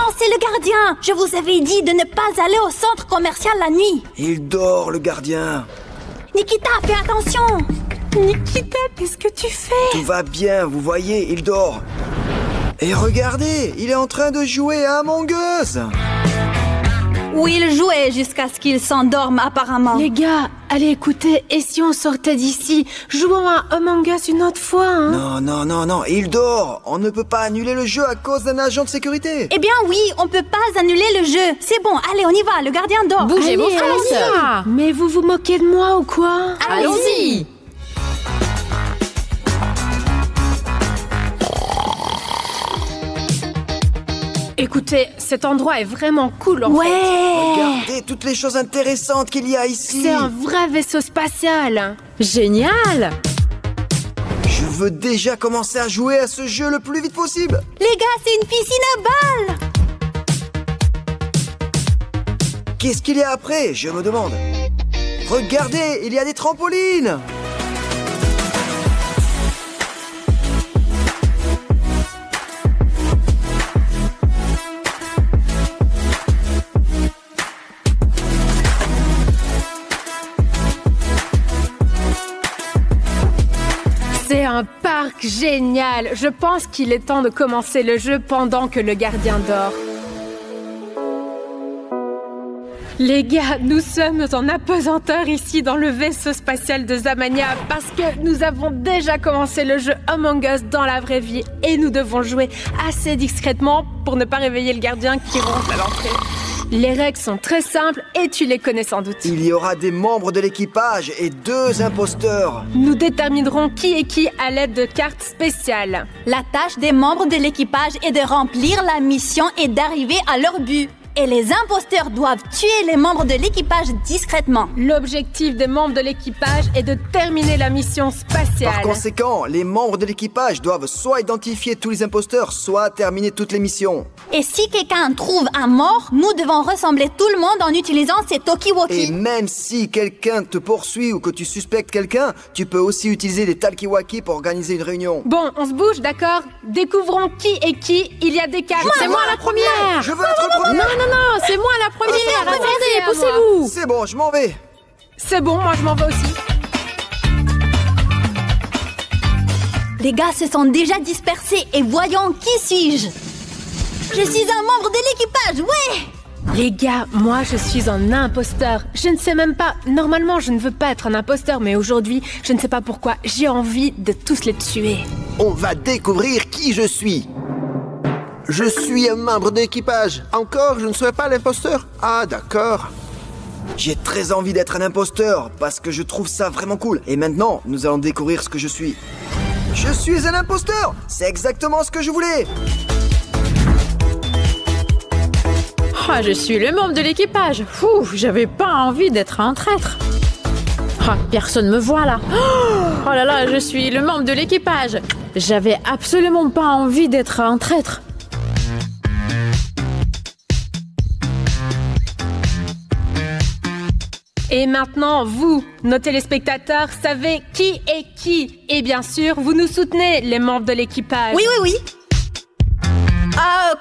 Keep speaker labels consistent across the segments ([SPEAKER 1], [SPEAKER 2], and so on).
[SPEAKER 1] Non, c'est le gardien. Je vous avais dit de ne pas aller au centre commercial la nuit.
[SPEAKER 2] Il dort, le gardien.
[SPEAKER 1] Nikita, fais attention.
[SPEAKER 3] Nikita, qu'est-ce que tu fais?
[SPEAKER 2] Tout va bien, vous voyez, il dort. Et regardez, il est en train de jouer à Among Us.
[SPEAKER 1] Où il jouait jusqu'à ce qu'il s'endorme apparemment.
[SPEAKER 3] Les gars, allez écoutez, et si on sortait d'ici? Jouons à Among Us une autre fois, hein?
[SPEAKER 2] Non, il dort. On ne peut pas annuler le jeu à cause d'un agent de sécurité.
[SPEAKER 1] Eh bien oui, on peut pas annuler le jeu. C'est bon, allez, on y va, le gardien dort.
[SPEAKER 4] Bougez vos
[SPEAKER 3] Allez,
[SPEAKER 4] fesses.
[SPEAKER 3] allez. Mais vous vous moquez de moi ou quoi?
[SPEAKER 4] Allons-y.
[SPEAKER 3] Écoutez, cet endroit est vraiment cool en fait.
[SPEAKER 2] Regardez toutes les choses intéressantes qu'il y a ici.
[SPEAKER 3] C'est un vrai vaisseau spatial.
[SPEAKER 4] Génial.
[SPEAKER 2] Je veux déjà commencer à jouer à ce jeu le plus vite possible.
[SPEAKER 1] Les gars, c'est une piscine à balles.
[SPEAKER 2] Qu'est-ce qu'il y a après, je me demande. Regardez, il y a des trampolines.
[SPEAKER 3] C'est un parc génial. Je pense qu'il est temps de commencer le jeu pendant que le gardien dort. Les gars, nous sommes en apesanteur ici dans le vaisseau spatial de Zamania parce que nous avons déjà commencé le jeu Among Us dans la vraie vie et nous devons jouer assez discrètement pour ne pas réveiller le gardien qui ronfle à l'entrée. Les règles sont très simples et tu les connais sans doute.
[SPEAKER 2] Il y aura des membres de l'équipage et 2 imposteurs.
[SPEAKER 3] Nous déterminerons qui est qui à l'aide de cartes spéciales.
[SPEAKER 1] La tâche des membres de l'équipage est de remplir la mission et d'arriver à leur but. Et les imposteurs doivent tuer les membres de l'équipage discrètement.
[SPEAKER 3] L'objectif des membres de l'équipage est de terminer la mission spatiale.
[SPEAKER 2] Par conséquent, les membres de l'équipage doivent soit identifier tous les imposteurs, soit terminer toutes les missions.
[SPEAKER 1] Et si quelqu'un trouve un mort, nous devons rassembler tout le monde en utilisant ces
[SPEAKER 2] Et
[SPEAKER 1] talkie-walkie.
[SPEAKER 2] même si quelqu'un te poursuit ou que tu suspectes quelqu'un, tu peux aussi utiliser des talkie-walkie pour organiser une réunion.
[SPEAKER 3] Bon, on se bouge, d'accord? Découvrons qui est qui. Il y a des cartes.
[SPEAKER 4] C'est moi la première.
[SPEAKER 2] Je veux être le premier.
[SPEAKER 4] Non, c'est moi la première.
[SPEAKER 3] c'est
[SPEAKER 4] Attendez,
[SPEAKER 3] à moi.
[SPEAKER 4] poussez-vous.
[SPEAKER 2] C'est bon, je m'en vais.
[SPEAKER 3] C'est bon, moi je m'en vais aussi.
[SPEAKER 1] Les gars se sont déjà dispersés et voyons qui suis-je. Je suis un membre de l'équipage, ouais.
[SPEAKER 3] Les gars, moi je suis un imposteur. Je ne sais même pas. Normalement, je ne veux pas être un imposteur, mais aujourd'hui, je ne sais pas pourquoi. J'ai envie de tous les tuer.
[SPEAKER 5] On va découvrir qui je suis. Je suis un membre d'équipage. Encore, je ne serai pas l'imposteur? Ah, d'accord.
[SPEAKER 2] J'ai très envie d'être un imposteur parce que je trouve ça vraiment cool. Et maintenant, nous allons découvrir ce que je suis. Je suis un imposteur. C'est exactement ce que je voulais.
[SPEAKER 4] Ah, je suis le membre de l'équipage. Fou, j'avais pas envie d'être un traître. Ah, personne me voit là. Oh là là, je suis le membre de l'équipage. J'avais absolument pas envie d'être un traître.
[SPEAKER 3] Et maintenant, vous, nos téléspectateurs, savez qui est qui. Et bien sûr, vous nous soutenez, les membres de l'équipage.
[SPEAKER 1] Oui.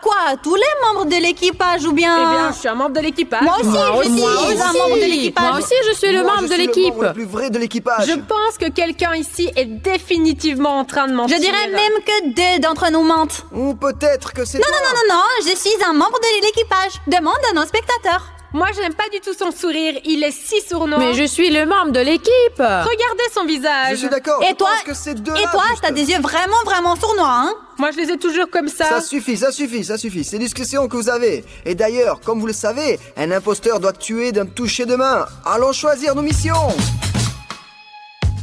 [SPEAKER 1] Quoi? Tous les membres de l'équipage ou bien...
[SPEAKER 3] Eh bien, je suis un membre de l'équipage.
[SPEAKER 1] Moi aussi, je suis un membre de l'équipage.
[SPEAKER 4] Moi aussi, je suis le
[SPEAKER 2] Moi,
[SPEAKER 4] membre
[SPEAKER 2] je
[SPEAKER 4] de
[SPEAKER 2] suis
[SPEAKER 4] l'équipe.
[SPEAKER 2] le membre le plus vrai de l'équipage.
[SPEAKER 3] Je pense que quelqu'un ici est définitivement en train de mentir.
[SPEAKER 1] Je dirais même que 2 d'entre nous mentent.
[SPEAKER 2] Ou peut-être que c'est
[SPEAKER 1] Non,
[SPEAKER 2] toi.
[SPEAKER 1] non, je suis un membre de l'équipage. Demande à nos spectateurs.
[SPEAKER 3] Moi, je n'aime pas du tout son sourire. Il est si sournois.
[SPEAKER 4] Mais je suis le membre de l'équipe.
[SPEAKER 3] Regardez son visage.
[SPEAKER 2] Je suis d'accord.
[SPEAKER 1] Et
[SPEAKER 2] je
[SPEAKER 1] toi,
[SPEAKER 2] pense que c'est deux
[SPEAKER 1] et
[SPEAKER 2] là,
[SPEAKER 1] toi,
[SPEAKER 2] juste.
[SPEAKER 1] t'as des yeux vraiment sournois, hein?
[SPEAKER 3] Moi, je les ai toujours comme ça.
[SPEAKER 2] Ça suffit. C'est discussion que vous avez. Et d'ailleurs, comme vous le savez, un imposteur doit tuer d'un toucher de main. Allons choisir nos missions.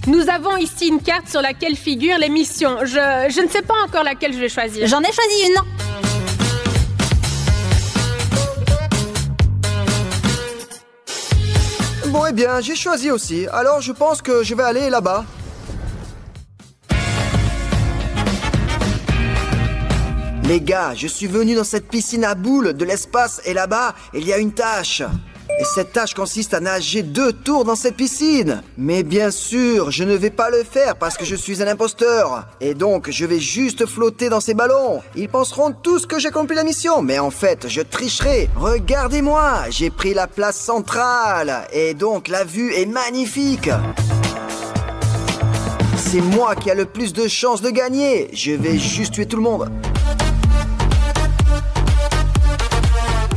[SPEAKER 3] Nous avons ici une carte sur laquelle figurent les missions. Je ne sais pas encore laquelle je vais choisir.
[SPEAKER 1] J'en ai choisi une.
[SPEAKER 2] Bon, eh bien, j'ai choisi aussi. Alors, je pense que je vais aller là-bas. Les gars, je suis venu dans cette piscine à boules de l'espace et là-bas, il y a une tâche. Et cette tâche consiste à nager 2 tours dans cette piscine. Mais bien sûr, je ne vais pas le faire parce que je suis un imposteur. Et donc, je vais juste flotter dans ces ballons. Ils penseront tous que j'ai accompli la mission. Mais en fait, je tricherai. Regardez-moi, j'ai pris la place centrale. Et donc, la vue est magnifique. C'est moi qui a le plus de chances de gagner. Je vais juste tuer tout le monde.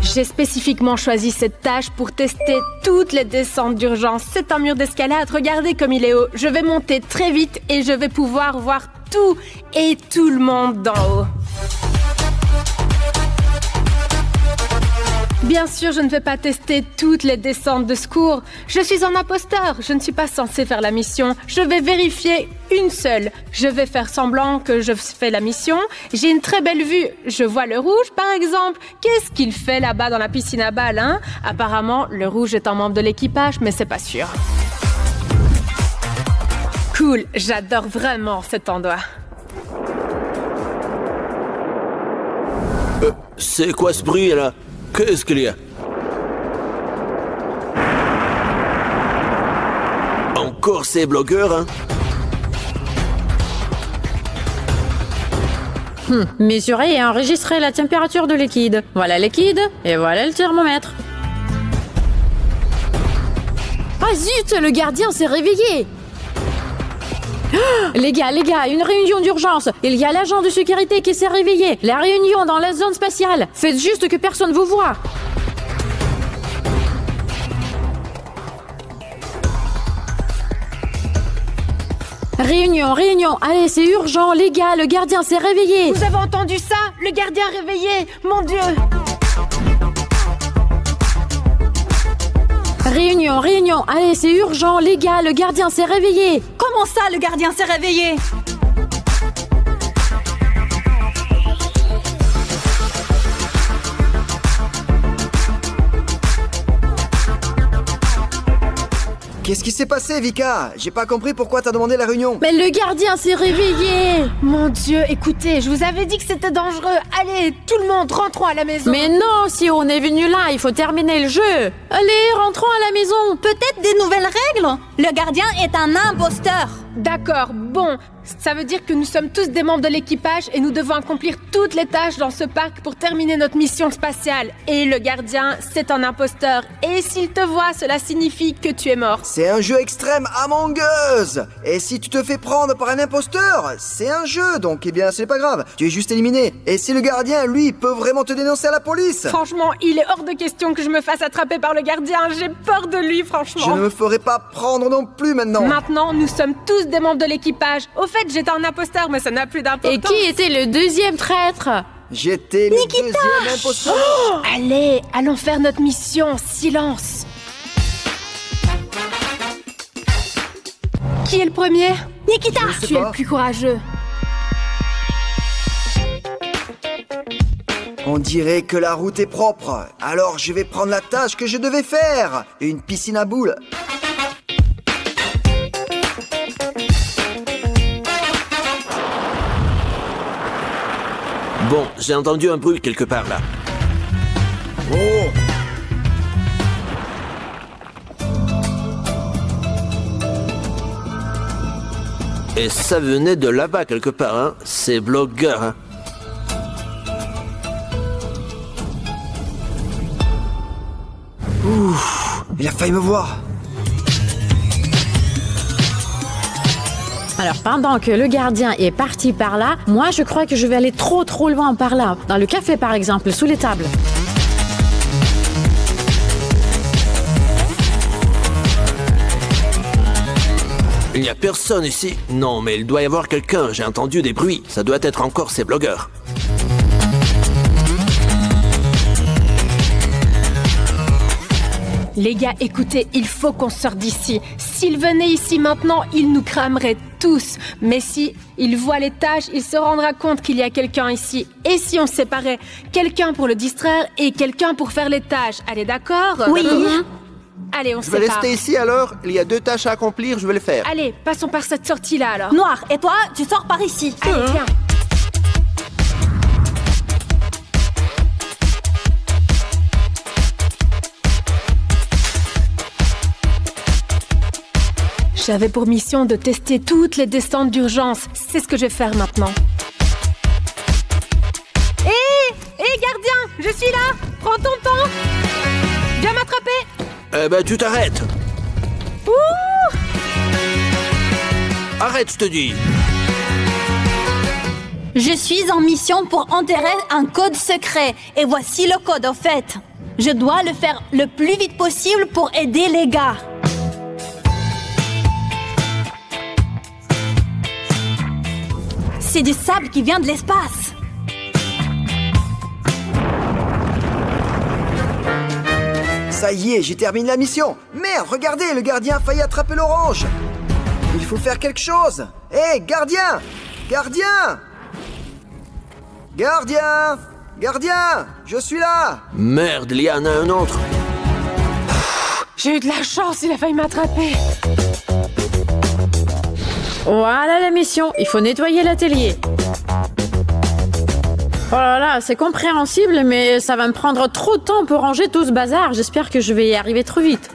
[SPEAKER 3] J'ai spécifiquement choisi cette tâche pour tester toutes les descentes d'urgence. C'est un mur d'escalade, regardez comme il est haut. Je vais monter très vite et je vais pouvoir voir tout et tout le monde d'en haut. Bien sûr, je ne vais pas tester toutes les descentes de secours. Je suis un imposteur, je ne suis pas censée faire la mission. Je vais vérifier une seule. Je vais faire semblant que je fais la mission. J'ai une très belle vue. Je vois le rouge, par exemple. Qu'est-ce qu'il fait là-bas dans la piscine à balles, hein? Apparemment, le rouge est un membre de l'équipage, mais c'est pas sûr. Cool, j'adore vraiment cet endroit.
[SPEAKER 5] C'est quoi ce bruit là? Qu'est-ce qu'il y a? Encore ces blogueurs, hein?
[SPEAKER 4] Mesurer et enregistrer la température de liquide. Voilà le liquide et voilà le thermomètre. Ah zut, le gardien s'est réveillé. Les gars, une réunion d'urgence. Il y a l'agent de sécurité qui s'est réveillé. La réunion dans la zone spatiale. Faites juste que personne vous voit. Réunion. Allez, c'est urgent, les gars, le gardien s'est réveillé.
[SPEAKER 3] Vous avez entendu ça? Le gardien réveillé. Mon Dieu.
[SPEAKER 4] Réunion. Allez, c'est urgent, les gars, le gardien s'est réveillé.
[SPEAKER 1] Comment ça, le gardien s'est réveillé?
[SPEAKER 2] Qu'est-ce qui s'est passé, Vika? J'ai pas compris pourquoi t'as demandé la réunion.
[SPEAKER 4] Mais le gardien s'est réveillé.
[SPEAKER 3] Mon Dieu, écoutez, je vous avais dit que c'était dangereux. Allez, tout le monde, rentrons à la maison.
[SPEAKER 4] Mais non, si on est venu là, il faut terminer le jeu. Allez, rentrons à la maison.
[SPEAKER 1] Peut-être des nouvelles règles? Le gardien est un imposteur.
[SPEAKER 3] D'accord, bon. Ça veut dire que nous sommes tous des membres de l'équipage et nous devons accomplir toutes les tâches dans ce parc pour terminer notre mission spatiale. Et le gardien, c'est un imposteur. Et s'il te voit, cela signifie que tu es mort.
[SPEAKER 2] C'est un jeu extrême Among Us. Et si tu te fais prendre par un imposteur, c'est un jeu, donc eh bien c'est pas grave. Tu es juste éliminé. Et si le gardien, lui, peut vraiment te dénoncer à la police?
[SPEAKER 3] Franchement, il est hors de question que je me fasse attraper par le gardien. J'ai peur de lui, franchement.
[SPEAKER 2] Je ne me ferai pas prendre non plus maintenant.
[SPEAKER 3] Maintenant, nous sommes tous des membres de l'équipage. Au fait, j'étais un imposteur, mais ça n'a plus d'importance.
[SPEAKER 4] Et qui était le deuxième traître?
[SPEAKER 2] J'étais le deuxième imposteur.
[SPEAKER 3] Allez, allons faire notre mission. Silence. Qui est le premier?
[SPEAKER 1] Nikita!
[SPEAKER 2] Je sais
[SPEAKER 3] Tu es
[SPEAKER 2] pas.
[SPEAKER 3] le plus courageux.
[SPEAKER 2] On dirait que la route est propre. Alors je vais prendre la tâche que je devais faire. Une piscine à boules.
[SPEAKER 5] Bon, j'ai entendu un bruit quelque part là.
[SPEAKER 2] Oh!
[SPEAKER 5] Et ça venait de là-bas quelque part, hein? Ces blogueurs, hein?
[SPEAKER 2] Il a failli me voir.
[SPEAKER 4] Alors, pendant que le gardien est parti par là, moi, je crois que je vais aller trop loin par là. Dans le café, par exemple, sous les tables.
[SPEAKER 5] Il n'y a personne ici. Non, mais il doit y avoir quelqu'un. J'ai entendu des bruits. Ça doit être encore ces blogueurs.
[SPEAKER 3] Les gars, écoutez, il faut qu'on sorte d'ici. S'il venait ici maintenant, il nous cramerait tous. Mais si il voit les tâches, il se rendra compte qu'il y a quelqu'un ici. Et si on se séparait? Quelqu'un pour le distraire et quelqu'un pour faire les tâches. Allez, d'accord?
[SPEAKER 1] Oui.
[SPEAKER 3] Allez, on se
[SPEAKER 5] Je vais
[SPEAKER 3] sépare.
[SPEAKER 5] rester ici alors. Il y a 2 tâches à accomplir, je vais les faire.
[SPEAKER 3] Allez, passons par cette sortie-là alors.
[SPEAKER 1] Noir, et toi, tu sors par ici.
[SPEAKER 3] Allez, viens. J'avais pour mission de tester toutes les descentes d'urgence. C'est ce que je vais faire maintenant. Hé, gardien, je suis là. Prends ton temps. Viens m'attraper.
[SPEAKER 5] Tu t'arrêtes.
[SPEAKER 3] Ouh!
[SPEAKER 5] Arrête, je te dis.
[SPEAKER 1] Je suis en mission pour enterrer un code secret. Et voici le code, au fait. Je dois le faire le plus vite possible pour aider les gars. C'est du sable qui vient de l'espace.
[SPEAKER 2] Ça y est, j'ai terminé la mission. Merde, regardez, le gardien a failli attraper l'orange. Il faut faire quelque chose. Hé, gardien! Gardien! Gardien! Gardien! Je suis là!
[SPEAKER 5] Merde, il y en a un autre.
[SPEAKER 3] J'ai eu de la chance, il a failli m'attraper.
[SPEAKER 4] Voilà la mission, il faut nettoyer l'atelier. Oh là là, c'est compréhensible, mais ça va me prendre trop de temps pour ranger tout ce bazar. J'espère que je vais y arriver trop vite.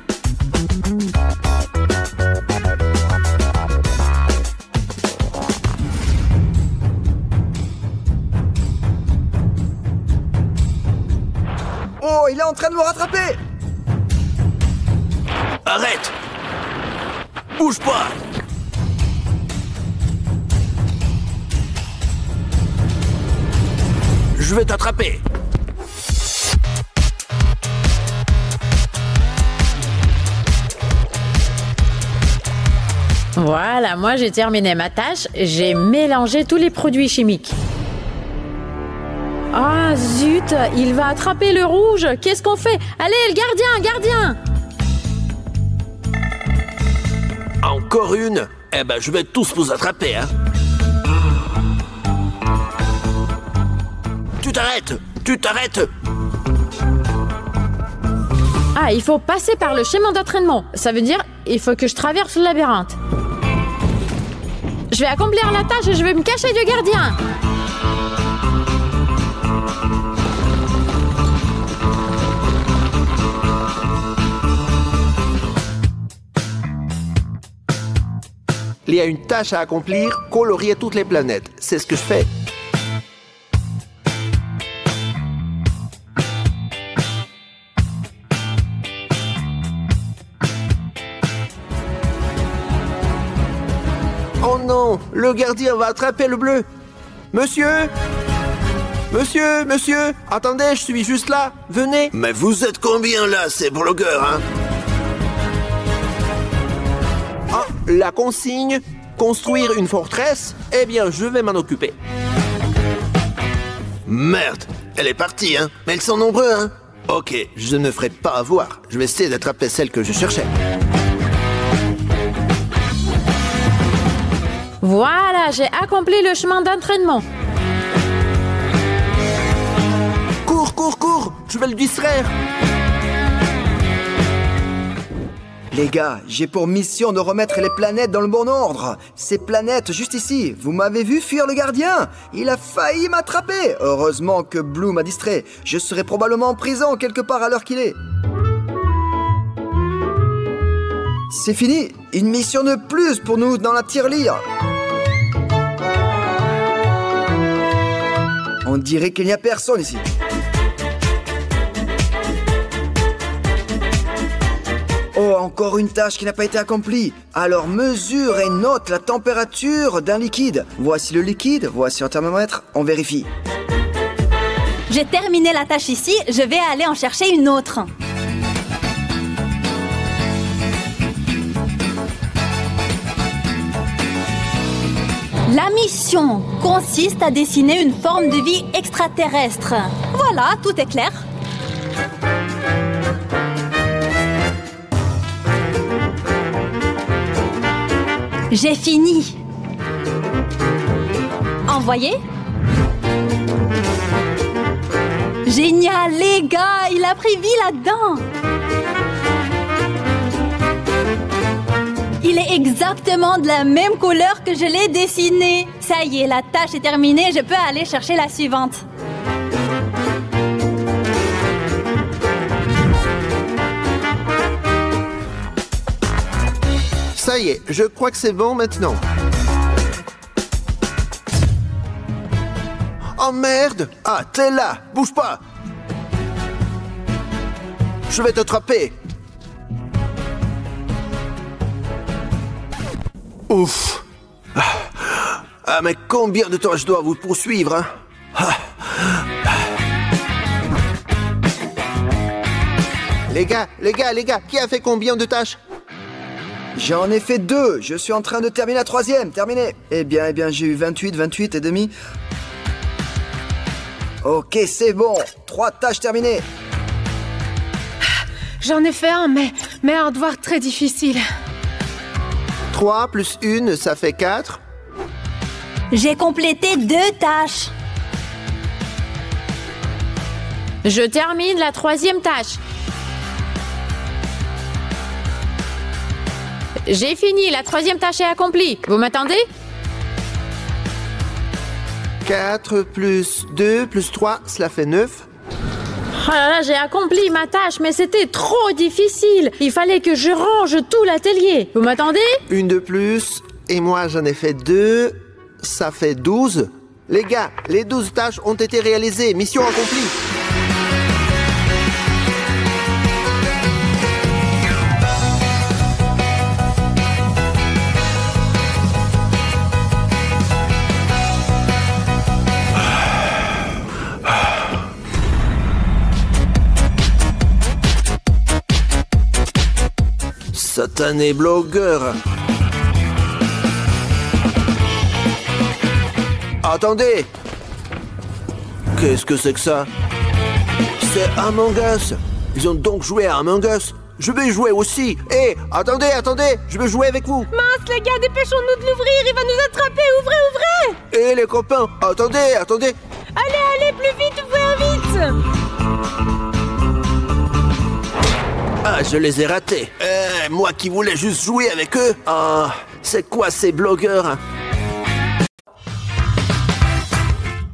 [SPEAKER 2] Oh, il est en train de me rattraper!
[SPEAKER 5] Arrête! Bouge pas! Je vais t'attraper!
[SPEAKER 4] Voilà, moi j'ai terminé ma tâche. J'ai mélangé tous les produits chimiques. Ah zut, il va attraper le rouge. Qu'est-ce qu'on fait? Allez, le gardien!
[SPEAKER 5] Encore une? Je vais tous vous attraper, hein. Tu t'arrêtes!
[SPEAKER 4] Ah, il faut passer par le schéma d'entraînement. Ça veut dire, il faut que je traverse le labyrinthe. Je vais accomplir la tâche et je vais me cacher du gardien.
[SPEAKER 5] Il y a une tâche à accomplir, colorier toutes les planètes. C'est ce que je fais. Oh non, le gardien va attraper le bleu. Monsieur, attendez, je suis juste là. Venez.
[SPEAKER 6] Mais vous êtes combien là, ces blogueurs, hein?
[SPEAKER 5] Ah, la consigne, construire une forteresse, eh bien, je vais m'en occuper.
[SPEAKER 6] Merde, elle est partie, hein? Mais ils sont nombreux, hein? Ok, je ne me ferai pas avoir. Je vais essayer d'attraper celle que je cherchais.
[SPEAKER 4] Voilà, j'ai accompli le chemin d'entraînement.
[SPEAKER 5] Cours, je vais le distraire.
[SPEAKER 2] Les gars, j'ai pour mission de remettre les planètes dans le bon ordre. Ces planètes juste ici, vous m'avez vu fuir le gardien. Il a failli m'attraper. Heureusement que Blue m'a distrait. Je serais probablement en prison quelque part à l'heure qu'il est. C'est fini. Une mission de plus pour nous dans la tirelire. On dirait qu'il n'y a personne ici. Oh, encore une tâche qui n'a pas été accomplie. Alors mesure et note la température d'un liquide. Voici le liquide, voici un thermomètre, on vérifie.
[SPEAKER 1] J'ai terminé la tâche ici, je vais aller en chercher une autre. La mission consiste à dessiner une forme de vie extraterrestre. Voilà, tout est clair. J'ai fini. Envoyé. Génial, les gars, il a pris vie là-dedans. Il est exactement de la même couleur que je l'ai dessiné. Ça y est, la tâche est terminée, je peux aller chercher la suivante.
[SPEAKER 5] Ça y y est, je crois que c'est bon maintenant. Oh merde!
[SPEAKER 6] Ah, t'es là! Bouge pas! Je vais t'attraper! Ouf! Ah, mais combien de temps je dois vous poursuivre, hein?
[SPEAKER 5] Les gars, qui a fait combien de tâches?
[SPEAKER 2] J'en ai fait 2. Je suis en train de terminer la 3e. Terminé. Eh bien, j'ai eu 28 et demi. Ok, c'est bon. 3 tâches terminées.
[SPEAKER 3] J'en ai fait un, mais un devoir très difficile.
[SPEAKER 5] 3 plus 1, ça fait 4.
[SPEAKER 1] J'ai complété 2 tâches.
[SPEAKER 4] Je termine la 3e tâche. J'ai fini, la 3e tâche est accomplie. Vous m'attendez?
[SPEAKER 5] 4 plus 2 plus 3, cela fait 9.
[SPEAKER 4] Oh là là, j'ai accompli ma tâche, mais c'était trop difficile. Il fallait que je range tout l'atelier. Vous m'attendez?
[SPEAKER 5] 1 de plus, et moi j'en ai fait 2, ça fait 12. Les gars, les 12 tâches ont été réalisées, mission accomplie.
[SPEAKER 6] Satané blogueur! Attendez! Qu'est-ce que c'est que ça? C'est Among Us! Ils ont donc joué à Among Us! Je vais jouer aussi! Hé, attendez! Je vais jouer avec vous!
[SPEAKER 3] Mince, les gars, dépêchons-nous de l'ouvrir, il va nous attraper, ouvrez!
[SPEAKER 6] Hé, les copains! Attendez!
[SPEAKER 3] Allez, plus vite, ouvrir vite!
[SPEAKER 6] Ah, je les ai ratés! Moi qui voulais juste jouer avec eux! Ah, c'est quoi ces blogueurs?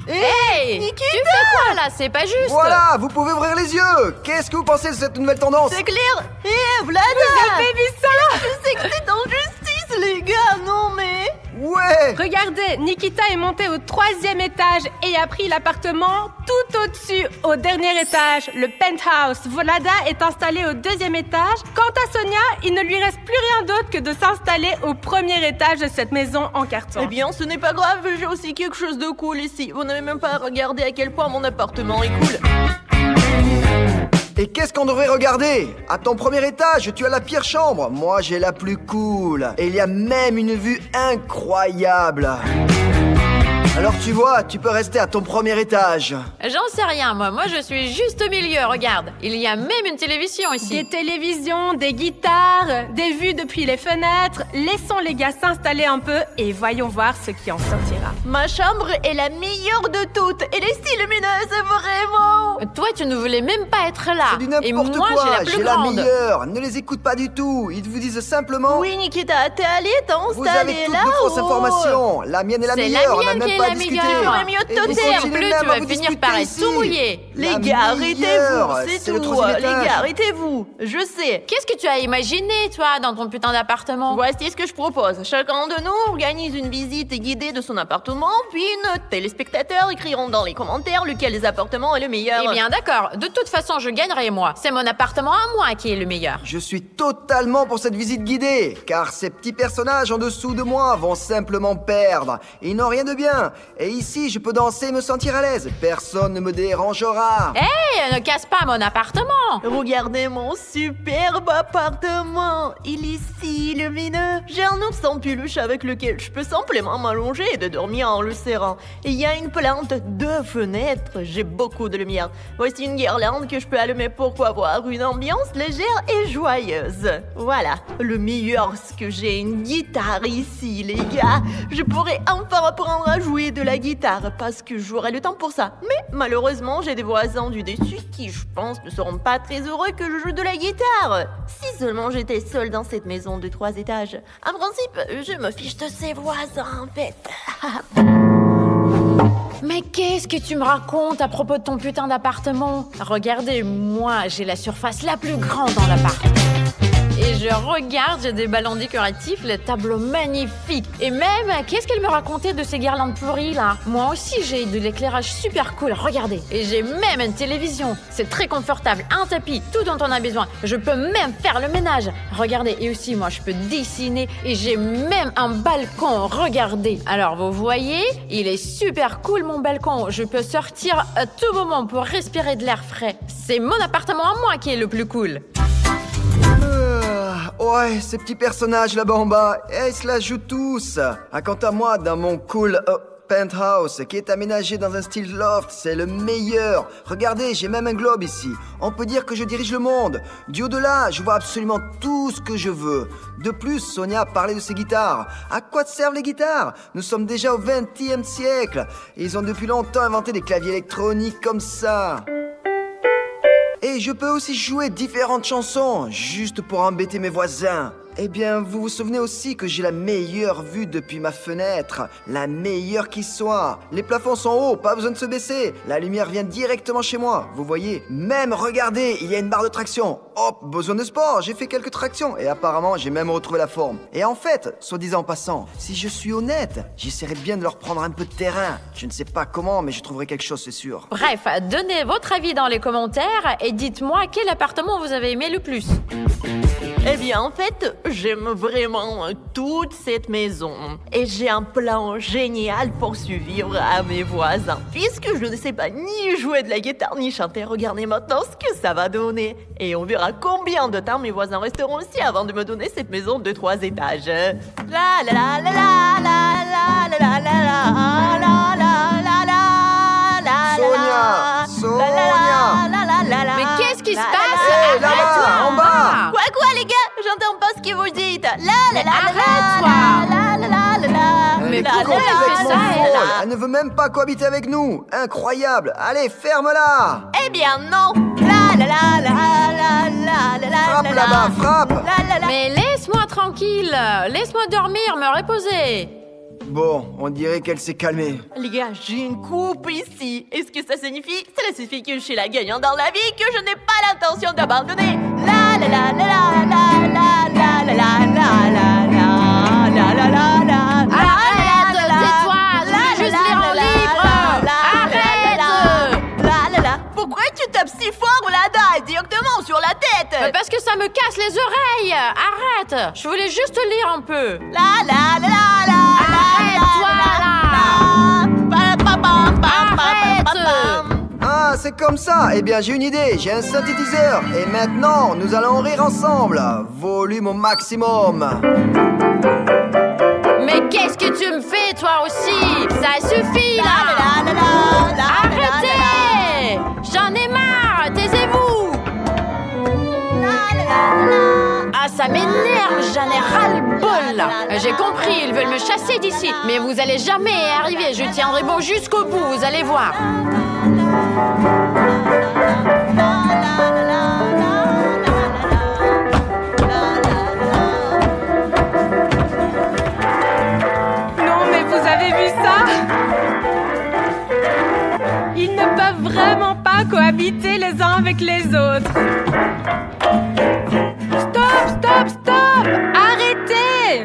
[SPEAKER 4] Hey! Tu fais quoi là? C'est pas juste!
[SPEAKER 2] Voilà, vous pouvez ouvrir les yeux. Qu'est-ce que vous pensez de cette nouvelle tendance?
[SPEAKER 7] C'est clair. Vlad!
[SPEAKER 3] Vous avez vu ça?
[SPEAKER 7] Je sais que c'est en justice, les gars, non mais...
[SPEAKER 2] Ouais.
[SPEAKER 3] Regardez, Nikita est montée au 3e étage et a pris l'appartement tout au-dessus, au dernier étage, le penthouse. Vlada est installée au 2e étage. Quant à Sonia, il ne lui reste plus rien d'autre que de s'installer au 1er étage de cette maison en carton.
[SPEAKER 7] Eh bien, ce n'est pas grave, j'ai aussi quelque chose de cool ici. Vous n'avez même pas regardé à quel point mon appartement est cool.
[SPEAKER 2] Et qu'est-ce qu'on devrait regarder? À ton 1er étage, tu as la pire chambre. Moi, j'ai la plus cool. Et il y a même une vue incroyable. Alors tu vois, tu peux rester à ton 1er étage.
[SPEAKER 4] J'en sais rien, moi je suis juste au milieu, regarde. Il y a même une télévision ici.
[SPEAKER 3] Des télévisions, des guitares, des vues depuis les fenêtres. Laissons les gars s'installer un peu et voyons voir ce qui en sortira.
[SPEAKER 7] Ma chambre est la meilleure de toutes. Elle est si lumineuse, vraiment.
[SPEAKER 4] Toi, tu ne voulais même pas être là.
[SPEAKER 2] C'est du n'importe
[SPEAKER 4] Et moi,
[SPEAKER 2] quoi,
[SPEAKER 4] j'ai la plus grande.
[SPEAKER 2] meilleure. Ne les écoute pas du tout. Ils vous disent simplement...
[SPEAKER 7] Oui, Nikita, t'es allé
[SPEAKER 2] Vous avez
[SPEAKER 7] t'installer
[SPEAKER 2] toutes
[SPEAKER 7] là
[SPEAKER 2] de fausses informations. La mienne est la
[SPEAKER 4] C'est la
[SPEAKER 2] meilleure. On n'a
[SPEAKER 4] mienne
[SPEAKER 2] même
[SPEAKER 4] qui est
[SPEAKER 2] pas
[SPEAKER 4] la
[SPEAKER 2] discuté.
[SPEAKER 4] meilleure.
[SPEAKER 7] J'aurais mieux
[SPEAKER 2] Et
[SPEAKER 7] te
[SPEAKER 2] vous
[SPEAKER 7] taire.
[SPEAKER 4] En
[SPEAKER 2] continuez
[SPEAKER 4] plus,
[SPEAKER 2] même
[SPEAKER 4] tu
[SPEAKER 2] à
[SPEAKER 4] vas
[SPEAKER 2] vous
[SPEAKER 4] finir
[SPEAKER 2] disputer
[SPEAKER 4] par être
[SPEAKER 2] ici.
[SPEAKER 4] tout mouillé.
[SPEAKER 7] Les
[SPEAKER 2] La
[SPEAKER 7] gars, arrêtez-vous,
[SPEAKER 2] meilleure,
[SPEAKER 7] c'est
[SPEAKER 2] le
[SPEAKER 7] tout.
[SPEAKER 2] 3e
[SPEAKER 7] Les
[SPEAKER 2] étage.
[SPEAKER 7] gars, arrêtez-vous. Je sais.
[SPEAKER 4] Qu'est-ce que tu as imaginé, toi, dans ton putain d'appartement?
[SPEAKER 7] Voici ce que je propose. Chacun de nous organise une visite guidée de son appartement, puis nos téléspectateurs écriront dans les commentaires lequel des appartements est le meilleur.
[SPEAKER 4] Eh bien, d'accord. De toute façon, je gagnerai, moi. C'est mon appartement à moi qui est le meilleur.
[SPEAKER 2] Je suis totalement pour cette visite guidée, car ces petits personnages en dessous de moi vont simplement perdre. Ils n'ont rien de bien. Et ici, je peux danser et me sentir à l'aise. Personne ne me dérangera.
[SPEAKER 4] Hé, ne casse pas mon appartement.
[SPEAKER 7] Regardez mon superbe appartement. Il est si lumineux. J'ai un ours en peluche avec lequel je peux simplement m'allonger et de dormir en le serrant. Et il y a une plante, 2 fenêtres. J'ai beaucoup de lumière. Voici une guirlande que je peux allumer pour avoir une ambiance légère et joyeuse. Voilà, le meilleur, c'est que j'ai une guitare ici, les gars. Je pourrais enfin apprendre à jouer de la guitare parce que j'aurai le temps pour ça. Mais malheureusement, j'ai des voisins du dessus qui, je pense, ne seront pas très heureux que je joue de la guitare. Si seulement j'étais seule dans cette maison de 3 étages. En principe, je me fiche de ces voisins, en fait.
[SPEAKER 4] Mais qu'est-ce que tu me racontes à propos de ton putain d'appartement? Regardez, moi, j'ai la surface la plus grande dans l'appart. Et je regarde, j'ai des ballons décoratifs, le tableau magnifique. Et même, qu'est-ce qu'elle me racontait de ces guirlandes pourries là? Moi aussi, j'ai de l'éclairage super cool, regardez. Et j'ai même une télévision. C'est très confortable, un tapis, tout dont on a besoin. Je peux même faire le ménage. Regardez, et aussi, moi, je peux dessiner. Et j'ai même un balcon, regardez. Alors, vous voyez, il est super cool mon balcon. Je peux sortir à tout moment pour respirer de l'air frais. C'est mon appartement à moi qui est le plus cool.
[SPEAKER 2] Ouais, ces petits personnages là-bas en bas, ils se la jouent tous. Quant à moi, dans mon cool penthouse qui est aménagé dans un style loft, c'est le meilleur. Regardez, j'ai même un globe ici. On peut dire que je dirige le monde. Du haut de là, je vois absolument tout ce que je veux. De plus, Sonia parlait de ses guitares. À quoi servent les guitares? Nous sommes déjà au XXe siècle. Ils ont depuis longtemps inventé des claviers électroniques comme ça. Et je peux aussi jouer différentes chansons, juste pour embêter mes voisins. Eh bien, vous vous souvenez aussi que j'ai la meilleure vue depuis ma fenêtre. La meilleure qui soit. Les plafonds sont hauts, pas besoin de se baisser. La lumière vient directement chez moi, vous voyez. Même, regardez, il y a une barre de traction. Hop, besoin de sport, j'ai fait quelques tractions. Et apparemment, j'ai même retrouvé la forme. Et en fait, soit disant en passant, si je suis honnête, j'essaierai bien de leur prendre un peu de terrain. Je ne sais pas comment, mais je trouverai quelque chose, c'est sûr.
[SPEAKER 4] Bref, donnez votre avis dans les commentaires et dites-moi quel appartement vous avez aimé le plus.
[SPEAKER 7] Eh bien, en fait, j'aime vraiment toute cette maison. Et j'ai un plan génial pour survivre à mes voisins. Puisque je ne sais pas ni jouer de la guitare ni chanter, regardez maintenant ce que ça va donner. Et on verra combien de temps mes voisins resteront ici avant de me donner cette maison de 3 étages. La la la la la la la la la la la la la la.
[SPEAKER 2] Sonia, Sonia.
[SPEAKER 4] Mais qu'est-ce qui se passe?
[SPEAKER 2] Hey, là-bas, en bas.
[SPEAKER 7] Quoi les gars? J'entends pas ce que vous dites.
[SPEAKER 4] Mais
[SPEAKER 2] Elle est
[SPEAKER 4] pourquoi elle fait
[SPEAKER 2] complètement
[SPEAKER 4] ça, elle,
[SPEAKER 2] folle. Elle ne veut même pas cohabiter avec nous. Incroyable. Allez, ferme-la.
[SPEAKER 7] Eh bien non.
[SPEAKER 2] Frappe là-bas, frappe.
[SPEAKER 4] Mais laisse-moi tranquille. Laisse-moi dormir, me reposer.
[SPEAKER 2] Bon, on dirait qu'elle s'est calmée.
[SPEAKER 7] Les gars, j'ai une coupe ici. Et ce que ça signifie? Cela signifie que je suis la gagnante dans la vie et que je n'ai pas l'intention d'abandonner.
[SPEAKER 4] Arrête, tais-toi, je voulais juste lire un livre. Arrête.
[SPEAKER 7] Pourquoi tu tapes si fort là-bas, directement sur la tête?
[SPEAKER 4] Parce que ça me casse les oreilles. Arrête, je voulais juste lire un peu. Arrête-toi là.
[SPEAKER 2] Ah, c'est comme ça. Eh bien, j'ai une idée. J'ai un synthétiseur. Et maintenant, nous allons rire ensemble. Volume au maximum.
[SPEAKER 4] Mais qu'est-ce que tu me fais, toi aussi? Ça suffit, là. Arrêtez. J'en ai marre. Taisez-vous. Ah, ça m'énerve. J'en ai ras-le-bol, là. J'ai compris, ils veulent me chasser d'ici. Mais vous allez jamais y arriver. Je tiendrai bon jusqu'au bout, vous allez voir.
[SPEAKER 3] Non, mais vous avez vu ça? Ils ne peuvent vraiment pas cohabiter les uns avec les autres. Stop! Arrêtez!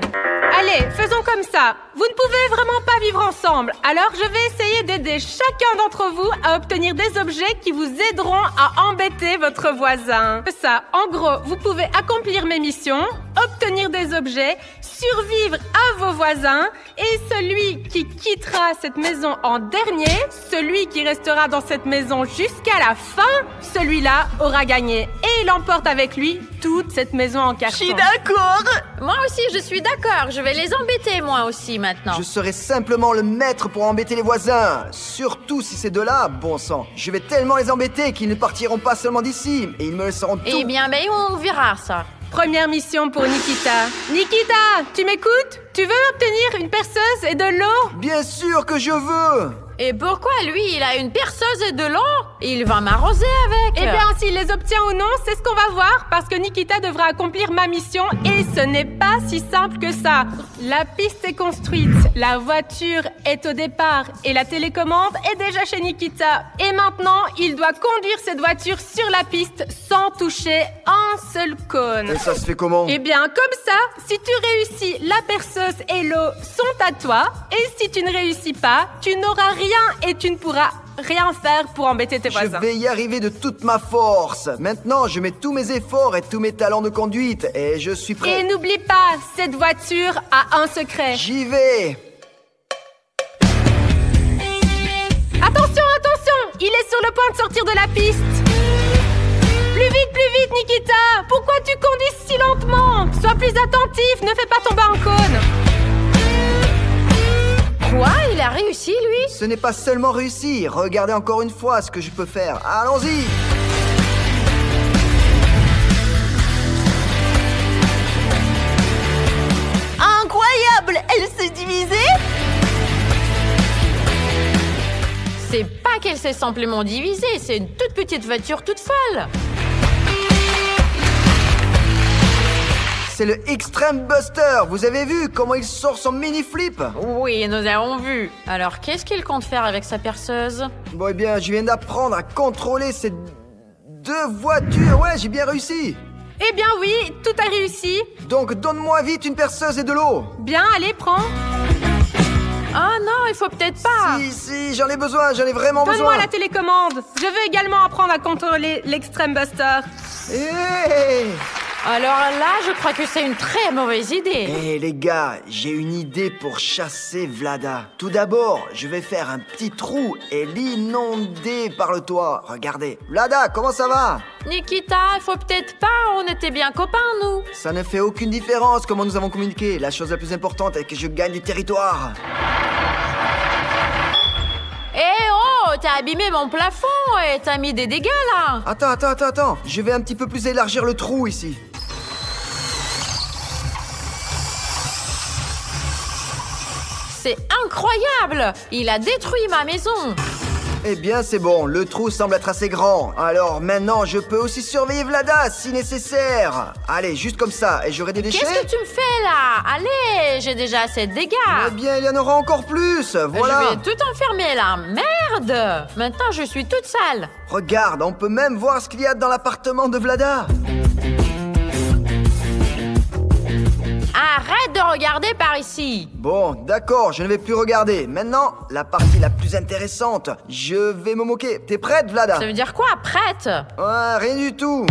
[SPEAKER 3] Allez, faisons comme ça. Vous ne pouvez vraiment pas vivre ensemble. Alors, je vais essayer d'aider chacun d'entre vous à obtenir des objets qui vous aideront à embêter votre voisin. Ça, en gros, vous pouvez accomplir mes missions, obtenir des objets, survivre à vos voisins, et celui qui quittera cette maison en dernier, celui qui restera dans cette maison jusqu'à la fin, celui-là aura gagné. Et il emporte avec lui toute cette maison en carton.
[SPEAKER 7] Je suis d'accord.
[SPEAKER 4] Moi aussi, je suis d'accord. Je vais les embêter, moi aussi, maintenant.
[SPEAKER 2] Je serai simplement le maître pour embêter les voisins. Surtout si ces deux-là, bon sang. Je vais tellement les embêter qu'ils ne partiront pas seulement d'ici. Et ils me laisseront tout.
[SPEAKER 4] Eh bien, mais on verra ça.
[SPEAKER 3] Première mission pour Nikita. Nikita, tu m'écoutes? Tu veux obtenir une perceuse et de l'eau?
[SPEAKER 2] Bien sûr que je veux.
[SPEAKER 4] Et pourquoi lui, il a une perceuse et de l'eau? Il va m'arroser avec.
[SPEAKER 3] Eh bien, s'il les obtient ou non, c'est ce qu'on va voir, parce que Nikita devra accomplir ma mission et ce n'est pas si simple que ça. La piste est construite, la voiture est au départ et la télécommande est déjà chez Nikita. Et maintenant, il doit conduire cette voiture sur la piste sans toucher un seul cône.
[SPEAKER 2] Et ça se fait comment?
[SPEAKER 3] Eh bien, comme ça, si tu réussis, la perceuse et l'eau sont à toi. Et si tu ne réussis pas, tu n'auras rien et tu ne pourras rien faire pour embêter tes voisins.
[SPEAKER 2] Je vais y arriver de toute ma force. Maintenant, je mets tous mes efforts et tous mes talents de conduite et je suis prêt.
[SPEAKER 3] Et n'oublie pas, cette voiture a un secret.
[SPEAKER 2] J'y vais.
[SPEAKER 3] Attention, attention! Il est sur le point de sortir de la piste. Plus vite, Nikita! Pourquoi tu conduis si lentement? Sois plus attentif, ne fais pas tomber un cône.
[SPEAKER 4] Quoi? Il a réussi, lui?
[SPEAKER 2] Ce n'est pas seulement réussi. Regardez encore une fois ce que je peux faire. Allons-y.
[SPEAKER 7] Incroyable! Elle s'est divisée?
[SPEAKER 4] C'est pas qu'elle s'est simplement divisée, c'est une toute petite voiture toute folle.
[SPEAKER 2] C'est le Extreme Buster. Vous avez vu comment il sort son mini flip?
[SPEAKER 4] Oui, nous avons vu. Alors, qu'est-ce qu'il compte faire avec sa perceuse?
[SPEAKER 2] Bon, eh bien, je viens d'apprendre à contrôler ces deux voitures. Ouais, j'ai bien réussi.
[SPEAKER 3] Eh bien oui, tout a réussi.
[SPEAKER 2] Donc, donne-moi vite une perceuse et de l'eau.
[SPEAKER 3] Bien, allez, prends.
[SPEAKER 4] Ah non, il faut peut-être pas.
[SPEAKER 2] Si, j'en ai besoin, j'en ai vraiment besoin.
[SPEAKER 3] Donne-moi la télécommande. Je veux également apprendre à contrôler l'Extreme Buster.
[SPEAKER 2] Hey!
[SPEAKER 4] Alors là, je crois que c'est une très mauvaise idée.
[SPEAKER 2] Hé les gars, j'ai une idée pour chasser Vlada. Tout d'abord, je vais faire un petit trou et l'inonder par le toit. Regardez. Vlada, comment ça va?
[SPEAKER 4] Nikita, il faut peut-être pas, on était bien copains, nous.
[SPEAKER 2] Ça ne fait aucune différence comment nous avons communiqué. La chose la plus importante est que je gagne du territoire.
[SPEAKER 4] Eh oh, t'as abîmé mon plafond et t'as mis des dégâts, là.
[SPEAKER 2] Attends. Je vais un petit peu plus élargir le trou ici.
[SPEAKER 4] C'est incroyable! Il a détruit ma maison!
[SPEAKER 2] Eh bien, c'est bon, le trou semble être assez grand. Alors maintenant, je peux aussi surveiller Vlada si nécessaire. Allez, juste comme ça, et j'aurai des déchets.
[SPEAKER 4] Qu'est-ce que tu me fais là? Allez, j'ai déjà assez de dégâts!
[SPEAKER 2] Eh bien, il y en aura encore plus, voilà.
[SPEAKER 4] Je vais tout enfermer là, merde! Maintenant, je suis toute sale.
[SPEAKER 2] Regarde, on peut même voir ce qu'il y a dans l'appartement de Vlada.
[SPEAKER 4] Arrête de regarder par ici!
[SPEAKER 2] Bon, d'accord, je ne vais plus regarder. Maintenant, la partie la plus intéressante. Je vais me moquer. T'es prête, Vlada?
[SPEAKER 4] Ça veut dire quoi, prête?
[SPEAKER 2] Ouais, rien du tout.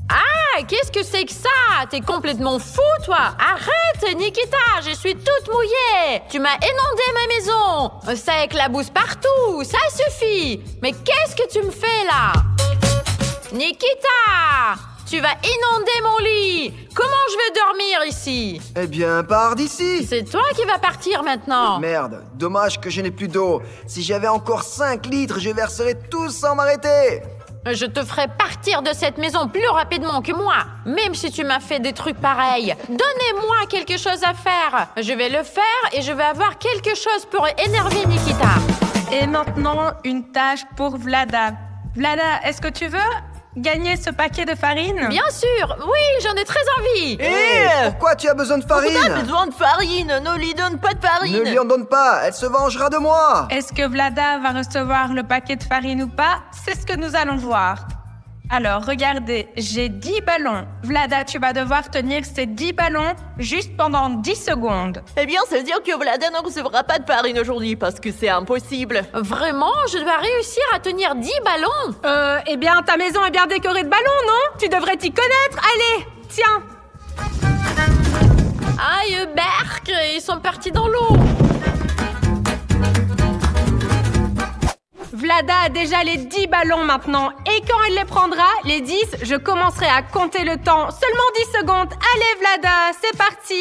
[SPEAKER 4] Ah, qu'est-ce que c'est que ça? T'es complètement fou, toi! Arrête, Nikita, je suis toute mouillée! Tu m'as inondé ma maison! Ça éclabousse partout, ça suffit! Mais qu'est-ce que tu me fais, là? Nikita! Tu vas inonder mon lit! Comment je vais dormir ici?
[SPEAKER 2] Eh bien, pars d'ici.
[SPEAKER 4] C'est toi qui vas partir maintenant!
[SPEAKER 2] Merde, dommage que je n'ai plus d'eau. Si j'avais encore 5 litres, je verserais tout sans m'arrêter.
[SPEAKER 4] Je te ferai partir de cette maison plus rapidement que moi, même si tu m'as fait des trucs pareils. Donnez-moi quelque chose à faire. Je vais le faire et je vais avoir quelque chose pour énerver Nikita.
[SPEAKER 3] Et maintenant, une tâche pour Vlada. Vlada, est-ce que tu veux gagner ce paquet de farine?
[SPEAKER 4] Bien sûr, oui, j'en ai très envie.
[SPEAKER 2] Pourquoi tu as besoin de
[SPEAKER 7] On
[SPEAKER 2] farine?
[SPEAKER 7] a besoin de farine, ne lui donne pas de farine.
[SPEAKER 2] Ne lui en donne pas, elle se vengera de moi.
[SPEAKER 3] Est-ce que Vlada va recevoir le paquet de farine ou pas? C'est ce que nous allons voir. Alors, regardez, j'ai 10 ballons. Vlada, tu vas devoir tenir ces 10 ballons juste pendant 10 secondes.
[SPEAKER 7] Eh bien, ça veut dire que Vlada ne recevra pas de farine aujourd'hui parce que c'est impossible.
[SPEAKER 4] Vraiment, je dois réussir à tenir 10 ballons.
[SPEAKER 3] Eh bien, ta maison est bien décorée de ballons, non? Tu devrais t'y connaître. Allez, tiens.
[SPEAKER 4] Aïe, Berk, ils sont partis dans l'eau.
[SPEAKER 3] Vlada a déjà les 10 ballons maintenant. Et quand elle les prendra, les 10, je commencerai à compter le temps. Seulement 10 secondes. Allez, Vlada, c'est parti.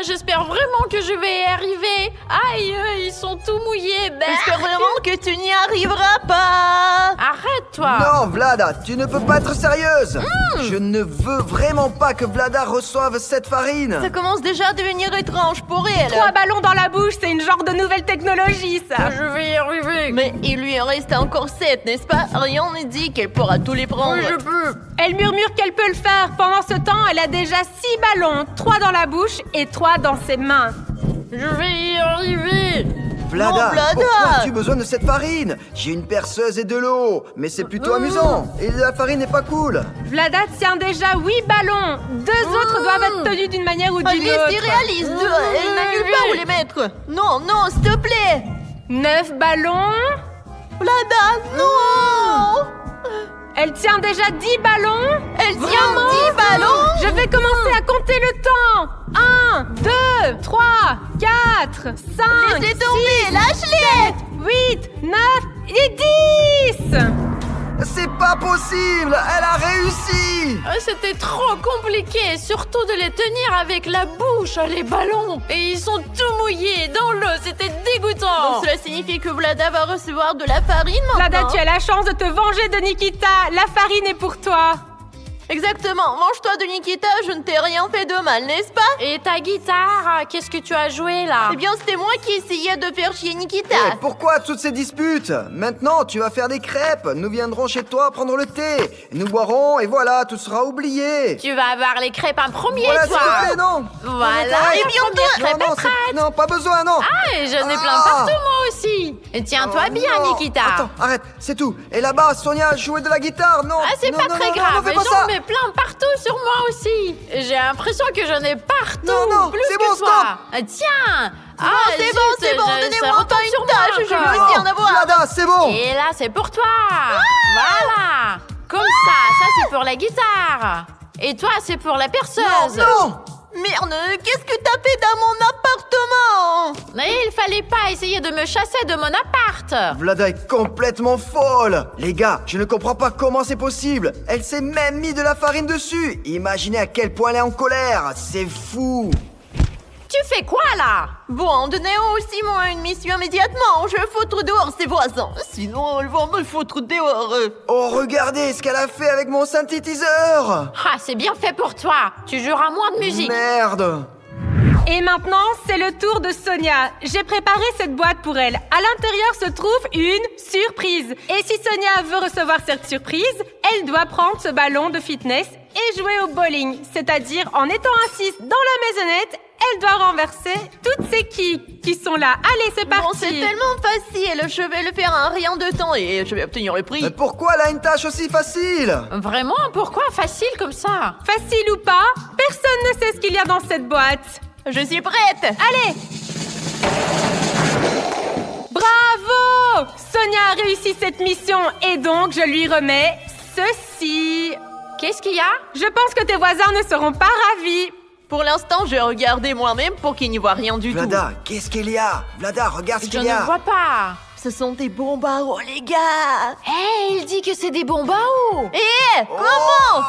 [SPEAKER 4] J'espère vraiment que je vais y arriver. Aïe, ils sont tout mouillés, Berk.
[SPEAKER 7] J'espère vraiment que tu n'y arriveras pas.
[SPEAKER 4] Arrête-toi.
[SPEAKER 2] Non, Vlada, tu ne peux pas être sérieuse. Je ne veux vraiment pas que Vlada reçoive cette farine.
[SPEAKER 7] Ça commence déjà à devenir étrange pour elle.
[SPEAKER 3] 3 ballons dans la bouche, c'est une genre de nouvelle technologie, ça.
[SPEAKER 4] Je vais y arriver.
[SPEAKER 7] Mais il lui en reste reste encore 7, n'est-ce pas? Rien ne dit qu'elle pourra tous les prendre.
[SPEAKER 3] Oui, je peux. Elle murmure qu'elle peut le faire. Pendant ce temps, elle a déjà 6 ballons, 3 dans la bouche et 3 dans ses mains.
[SPEAKER 4] Je vais y arriver.
[SPEAKER 2] Vlada,
[SPEAKER 7] Non, Vlada!
[SPEAKER 2] pourquoi as-tu besoin de cette farine? J'ai une perceuse et de l'eau, mais c'est plutôt amusant. Et la farine n'est pas cool.
[SPEAKER 3] Vlada tient déjà 8 ballons. 2 autres doivent être tenus d'une manière ou d'une
[SPEAKER 7] Allez,
[SPEAKER 3] autre.
[SPEAKER 7] c'est réaliste. Elle n'a nulle part où les mettre. Non, non, s'il te plaît.
[SPEAKER 3] 9 ballons.
[SPEAKER 7] Vlada, non.
[SPEAKER 3] Elle tient déjà 10 ballons.
[SPEAKER 7] Elle tient 10 ballons.
[SPEAKER 3] Je vais commencer à compter le temps. 1, 2, 3, 4, 5,
[SPEAKER 7] Laisse-les tomber, lâche-les.
[SPEAKER 3] 8, 9 et 10.
[SPEAKER 2] C'est pas possible. Elle a réussi.
[SPEAKER 4] C'était trop compliqué, surtout de les tenir avec la bouche, les ballons. Et ils sont tout mouillés dans l'eau, c'était dégoûtant.
[SPEAKER 7] Donc cela signifie que Vlada va recevoir de la farine maintenant.
[SPEAKER 3] Vlada, tu as la chance de te venger de Nikita. La farine est pour toi.
[SPEAKER 7] Exactement. Mange-toi de Nikita, je ne t'ai rien fait de mal, n'est-ce pas?
[SPEAKER 4] Et ta guitare, qu'est-ce que tu as joué là?
[SPEAKER 7] Eh bien, c'était moi qui essayais de faire chier Nikita.
[SPEAKER 2] Et pourquoi toutes ces disputes? Maintenant, tu vas faire des crêpes. Nous viendrons chez toi prendre le thé. Nous boirons et voilà, tout sera oublié.
[SPEAKER 4] Tu vas avoir les crêpes en premier,
[SPEAKER 2] Voilà, s'il
[SPEAKER 4] toi.
[SPEAKER 2] te plaît, non.
[SPEAKER 4] Voilà,
[SPEAKER 2] Arrête.
[SPEAKER 4] et bien deux crêpes
[SPEAKER 2] non,
[SPEAKER 4] prêtes.
[SPEAKER 2] non, pas besoin, non.
[SPEAKER 4] Ah, et j'en ai plein partout moi aussi. Et tiens-toi
[SPEAKER 2] Oh,
[SPEAKER 4] bien,
[SPEAKER 2] non.
[SPEAKER 4] Nikita.
[SPEAKER 2] Attends, arrête, c'est tout. Et là-bas, Sonia jouait de la guitare, non.
[SPEAKER 4] Ah, c'est
[SPEAKER 2] non,
[SPEAKER 4] pas
[SPEAKER 2] non,
[SPEAKER 4] très
[SPEAKER 2] non,
[SPEAKER 4] grave,
[SPEAKER 2] non, fais pas
[SPEAKER 4] j'en
[SPEAKER 2] ça.
[SPEAKER 4] mets plein partout sur moi aussi. J'ai l'impression que j'en ai partout,
[SPEAKER 2] Non,
[SPEAKER 4] plus
[SPEAKER 2] c'est
[SPEAKER 4] que
[SPEAKER 2] bon,
[SPEAKER 4] toi.
[SPEAKER 2] stop.
[SPEAKER 4] Ah, tiens.
[SPEAKER 7] Ah, c'est bon, donnez-moi
[SPEAKER 4] retombe
[SPEAKER 7] pas
[SPEAKER 4] sur
[SPEAKER 7] une
[SPEAKER 4] moi
[SPEAKER 7] tâche, je veux
[SPEAKER 4] encore.
[SPEAKER 7] aussi en avoir.
[SPEAKER 2] Vlada, c'est bon.
[SPEAKER 4] Et là, c'est pour toi. Voilà. Comme ça c'est pour la guitare. Et toi, c'est pour la perceuse.
[SPEAKER 2] Non.
[SPEAKER 7] Merde, qu'est-ce que t'as fait dans mon appartement?
[SPEAKER 4] Mais il fallait pas essayer de me chasser de mon appart.
[SPEAKER 2] Vlada est complètement folle. Les gars, je ne comprends pas comment c'est possible. Elle s'est même mis de la farine dessus. Imaginez à quel point elle est en colère. C'est fou.
[SPEAKER 4] Tu fais quoi là?
[SPEAKER 7] Bon, donnez-moi aussi moi une mission immédiatement. Je vais foutre dehors ses voisins. Sinon, elles vont me foutre dehors.
[SPEAKER 2] Oh, regardez ce qu'elle a fait avec mon synthétiseur.
[SPEAKER 4] Ah, c'est bien fait pour toi. Tu joueras moins de musique.
[SPEAKER 2] Merde.
[SPEAKER 3] Et maintenant, c'est le tour de Sonia. J'ai préparé cette boîte pour elle. À l'intérieur se trouve une surprise. Et si Sonia veut recevoir cette surprise, elle doit prendre ce ballon de fitness et jouer au bowling. C'est-à-dire, en étant assise dans la maisonnette, elle doit renverser toutes ces quilles qui sont là. Allez, c'est parti.
[SPEAKER 7] Bon, c'est tellement facile. Je vais le faire en rien de temps et je vais obtenir le prix.
[SPEAKER 2] Mais pourquoi elle a une tâche aussi facile?
[SPEAKER 4] Vraiment? Pourquoi facile comme ça?
[SPEAKER 3] Facile ou pas, personne ne sait ce qu'il y a dans cette boîte.
[SPEAKER 7] Je suis prête.
[SPEAKER 3] Allez! Bravo! Sonia a réussi cette mission et donc je lui remets ceci.
[SPEAKER 4] Qu'est-ce qu'il y a?
[SPEAKER 3] Je pense que tes voisins ne seront pas ravis.
[SPEAKER 7] Pour l'instant, je vais regarder moi-même pour qu'ils n'y voient rien du tout.
[SPEAKER 2] Vlada, qu'est-ce qu'il y a? Vlada, regarde ce
[SPEAKER 4] Je
[SPEAKER 2] qu'il y a.
[SPEAKER 4] ne vois pas.
[SPEAKER 7] Ce sont des bombes à eau, les gars.
[SPEAKER 4] Hé, il dit que c'est des bombes à eau.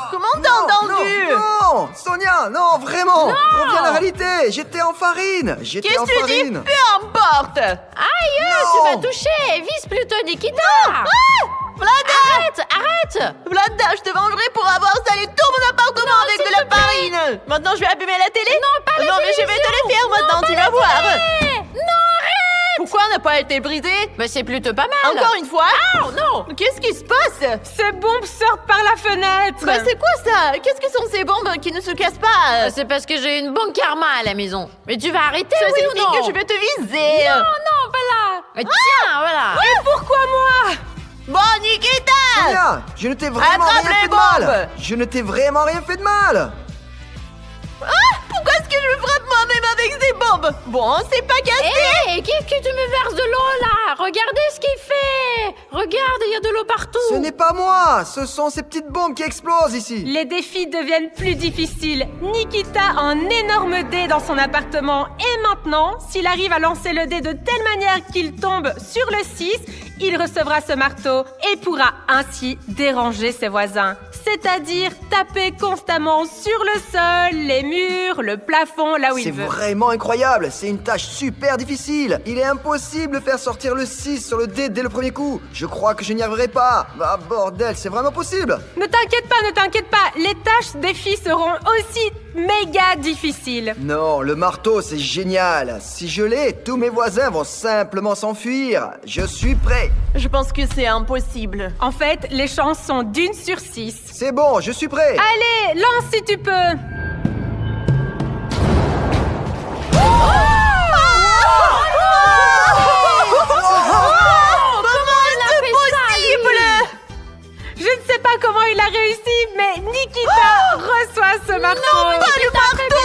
[SPEAKER 7] Comment t'as entendu?
[SPEAKER 2] Non, Sonia, non, vraiment. Reviens à la réalité. J'étais en farine.
[SPEAKER 7] Qu'est-ce que tu dis? Peu importe.
[SPEAKER 4] Aïe,
[SPEAKER 2] Non.
[SPEAKER 4] tu vas toucher. Vise plutôt Nikita.
[SPEAKER 7] Vlada!
[SPEAKER 4] Arrête.
[SPEAKER 7] Vlada, je te vengerai pour avoir salé tout mon appartement avec de la farine. Maintenant, je vais allumer la télé.
[SPEAKER 4] Non, pas la
[SPEAKER 7] Non, mais je vais te
[SPEAKER 4] télévision.
[SPEAKER 7] le faire maintenant,
[SPEAKER 4] Non,
[SPEAKER 7] tu
[SPEAKER 4] pas
[SPEAKER 7] vas
[SPEAKER 4] la
[SPEAKER 7] voir.
[SPEAKER 4] télé. Non, arrête.
[SPEAKER 7] Pourquoi on n'a pas été brisé?
[SPEAKER 4] Mais c'est plutôt pas mal.
[SPEAKER 7] Encore une fois?
[SPEAKER 4] Oh non.
[SPEAKER 7] Qu'est-ce qui se passe?
[SPEAKER 3] Ces bombes sortent par la fenêtre.
[SPEAKER 7] Bah, c'est quoi ça? Qu'est-ce que sont ces bombes qui ne se cassent pas?
[SPEAKER 4] C'est parce que j'ai une bonne karma à la maison. Mais tu vas arrêter,
[SPEAKER 7] Ça
[SPEAKER 4] oui ou
[SPEAKER 7] signifie
[SPEAKER 4] non?
[SPEAKER 7] que je vais te viser.
[SPEAKER 4] Non, voilà. Mais tiens, voilà.
[SPEAKER 3] Et pourquoi moi?
[SPEAKER 7] Bon, Nikita!
[SPEAKER 2] Sonia, je ne t'ai vraiment
[SPEAKER 7] Attrape
[SPEAKER 2] rien
[SPEAKER 7] les
[SPEAKER 2] fait de mal.
[SPEAKER 7] bombes.
[SPEAKER 2] Je ne t'ai vraiment rien fait de mal.
[SPEAKER 7] Pourquoi est-ce que je me frappe moi-même avec ces bombes? Bon, c'est pas cassé.
[SPEAKER 4] Hé, qu'est-ce que tu me verses de l'eau là? Regardez ce qu'il fait. Regarde, il y a de l'eau partout.
[SPEAKER 2] Ce n'est pas moi. Ce sont ces petites bombes qui explosent ici.
[SPEAKER 3] Les défis deviennent plus difficiles. Nikita a un énorme dé dans son appartement. Et maintenant, s'il arrive à lancer le dé de telle manière qu'il tombe sur le 6, il recevra ce marteau et pourra ainsi déranger ses voisins. C'est-à-dire taper constamment sur le sol, les murs, le plafond, là où
[SPEAKER 2] C'est
[SPEAKER 3] il veut.
[SPEAKER 2] vraiment incroyable. C'est une tâche super difficile. Il est impossible de faire sortir le 6 sur le dé dès le premier coup. Je crois que je n'y arriverai pas. Ah bordel, c'est vraiment possible.
[SPEAKER 3] Ne t'inquiète pas. Les tâches défis seront aussi méga difficiles.
[SPEAKER 2] Non, le marteau, c'est génial. Si je l'ai, tous mes voisins vont simplement s'enfuir. Je suis prêt.
[SPEAKER 7] Je pense que c'est impossible.
[SPEAKER 3] En fait, les chances sont d'1 sur 6.
[SPEAKER 2] C'est bon, je suis prêt.
[SPEAKER 3] Allez, lance si tu peux. Je ne sais pas comment il a réussi, mais Nikita reçoit ce marteau.
[SPEAKER 7] Non, pas le marteau.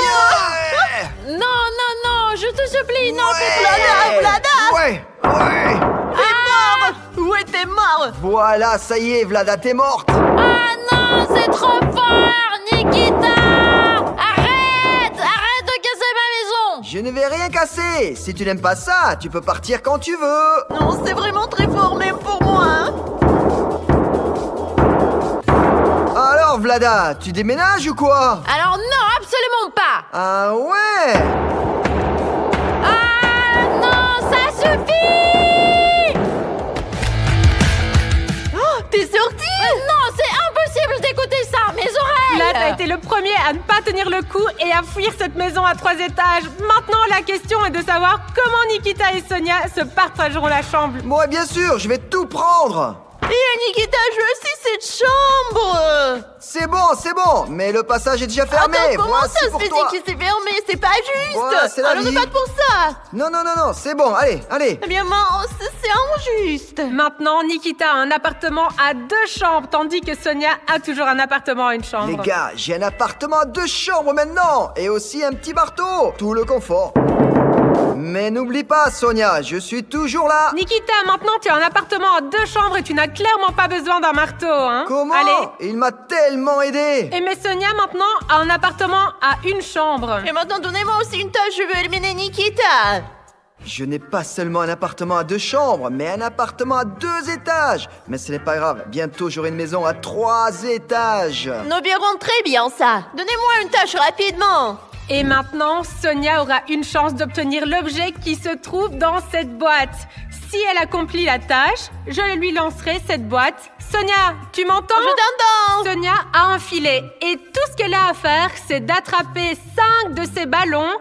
[SPEAKER 4] Non, non, non, je te supplie, non, fais
[SPEAKER 2] Ouais.
[SPEAKER 7] Vlada.
[SPEAKER 2] Ouais.
[SPEAKER 7] T'es mort. Ouais, t'es mort.
[SPEAKER 2] Voilà, ça y est, Vlada, t'es morte.
[SPEAKER 4] Ah non, c'est trop fort, Nikita! Arrête! Arrête de casser ma maison!
[SPEAKER 2] Je ne vais rien casser. Si tu n'aimes pas ça, tu peux partir quand tu veux.
[SPEAKER 7] Non, c'est vraiment très fort, même pour moi. Hein.
[SPEAKER 2] Alors, Vlada, tu déménages ou quoi?
[SPEAKER 4] Alors non, absolument pas!
[SPEAKER 2] Ah ouais.
[SPEAKER 4] Ah non, ça suffit!
[SPEAKER 7] Oh, t'es sorti.
[SPEAKER 4] Non, c'est impossible d'écouter ça, mes oreilles!
[SPEAKER 3] Vlad a été le premier à ne pas tenir le coup et à fuir cette maison à 3 étages. Maintenant, la question est de savoir comment Nikita et Sonia se partageront la chambre.
[SPEAKER 2] Moi, bien sûr, je vais tout prendre.
[SPEAKER 7] Et Nikita, je veux aussi cette chambre.
[SPEAKER 2] C'est bon, mais le passage est déjà fermé.
[SPEAKER 7] Attends, comment
[SPEAKER 2] Voici
[SPEAKER 7] ça se
[SPEAKER 2] pour
[SPEAKER 7] fait
[SPEAKER 2] toi.
[SPEAKER 7] que c'est fermé? C'est pas juste.
[SPEAKER 2] Voilà, c'est la
[SPEAKER 7] Alors ne
[SPEAKER 2] vie.
[SPEAKER 7] pas pour ça.
[SPEAKER 2] Non, c'est bon, allez.
[SPEAKER 7] Eh bien, mince, c'est injuste.
[SPEAKER 3] Maintenant, Nikita a un appartement à 2 chambres, tandis que Sonia a toujours un appartement à 1 chambre.
[SPEAKER 2] Les gars, j'ai un appartement à 2 chambres maintenant. Et aussi un petit marteau. Tout le confort. Mais n'oublie pas, Sonia, je suis toujours là.
[SPEAKER 3] Nikita, maintenant tu as un appartement à 2 chambres et tu n'as clairement pas besoin d'un marteau, hein?
[SPEAKER 2] Comment?
[SPEAKER 3] Allez.
[SPEAKER 2] Il m'a tellement aidé.
[SPEAKER 3] Et mais Sonia, maintenant, a un appartement à 1 chambre.
[SPEAKER 7] Et maintenant, donnez-moi aussi une tâche, je veux éliminer Nikita.
[SPEAKER 2] Je n'ai pas seulement un appartement à 2 chambres, mais un appartement à 2 étages. Mais ce n'est pas grave, bientôt j'aurai une maison à 3 étages.
[SPEAKER 7] Nous verrons très bien ça. Donnez-moi une tâche rapidement.
[SPEAKER 3] Et maintenant, Sonia aura une chance d'obtenir l'objet qui se trouve dans cette boîte. Si elle accomplit la tâche, je lui lancerai cette boîte. Sonia, tu m'entends?
[SPEAKER 7] Je t'entends.
[SPEAKER 3] Sonia a un filet et tout ce qu'elle a à faire, c'est d'attraper 5 de ces ballons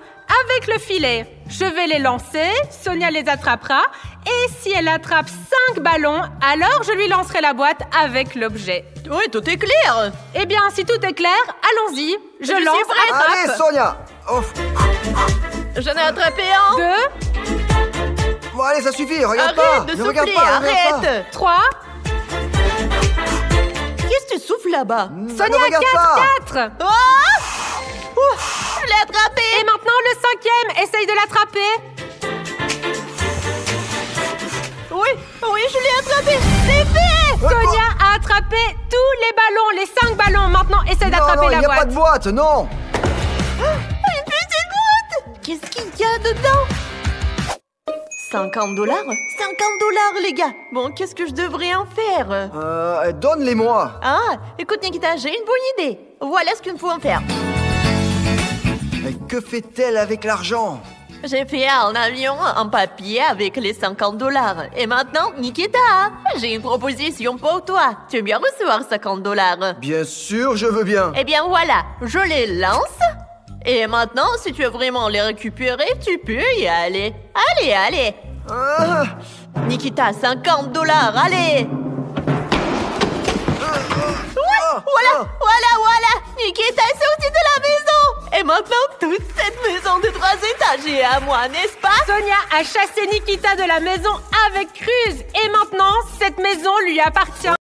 [SPEAKER 3] avec le filet. Je vais les lancer, Sonia les attrapera et si elle attrape 5 ballons, alors je lui lancerai la boîte avec l'objet.
[SPEAKER 7] Oui, tout est clair.
[SPEAKER 3] Eh bien, si tout est clair, allons-y. Je lance,
[SPEAKER 7] suis prête.
[SPEAKER 3] attrape.
[SPEAKER 2] Allez, Sonia. Ouf.
[SPEAKER 7] J'en ai attrapé un.
[SPEAKER 3] 2,
[SPEAKER 2] Bon, allez, ça suffit, regarde pas.
[SPEAKER 7] Arrête de
[SPEAKER 2] Ne regarde
[SPEAKER 7] souffler,
[SPEAKER 2] pas, ne regarde pas.
[SPEAKER 7] arrête.
[SPEAKER 3] 3,
[SPEAKER 7] Qu'est-ce que tu souffles là-bas?
[SPEAKER 3] Sonia,
[SPEAKER 2] Ne regarde pas.
[SPEAKER 3] 4.
[SPEAKER 7] Oh Ouf, je l'ai attrapé.
[SPEAKER 3] Et maintenant, le 5e, essaye de l'attraper.
[SPEAKER 7] Oui, je l'ai attrapé. C'est fait.
[SPEAKER 3] Sonia a attrapé tous les ballons, les 5 ballons. Maintenant, essaye
[SPEAKER 2] Non,
[SPEAKER 3] d'attraper
[SPEAKER 2] non,
[SPEAKER 3] la
[SPEAKER 2] il n'y a pas
[SPEAKER 3] boîte.
[SPEAKER 2] de boîte, non.
[SPEAKER 7] Une petite boîte. Qu'est-ce qu'il y a dedans? 50 $? 50 $, les gars. Bon, qu'est-ce que je devrais en faire?
[SPEAKER 2] Donne-les-moi.
[SPEAKER 7] Ah, écoute Nikita, j'ai une bonne idée. Voilà ce qu'il me faut en faire.
[SPEAKER 2] Mais que fait-elle avec l'argent?
[SPEAKER 7] J'ai fait un avion en papier avec les 50 $. Et maintenant, Nikita, j'ai une proposition pour toi. Tu veux bien recevoir 50 $?
[SPEAKER 2] Bien sûr, je veux bien.
[SPEAKER 7] Eh bien voilà, je les lance. Et maintenant, si tu veux vraiment les récupérer, tu peux y aller. Allez.
[SPEAKER 2] Ah,
[SPEAKER 7] Nikita, 50 $, allez. Voilà. Nikita est sorti de la maison. Et maintenant, toute cette maison de 3 étages est à moi, n'est-ce pas?
[SPEAKER 3] Sonia a chassé Nikita de la maison avec ruse. Et maintenant, cette maison lui appartient.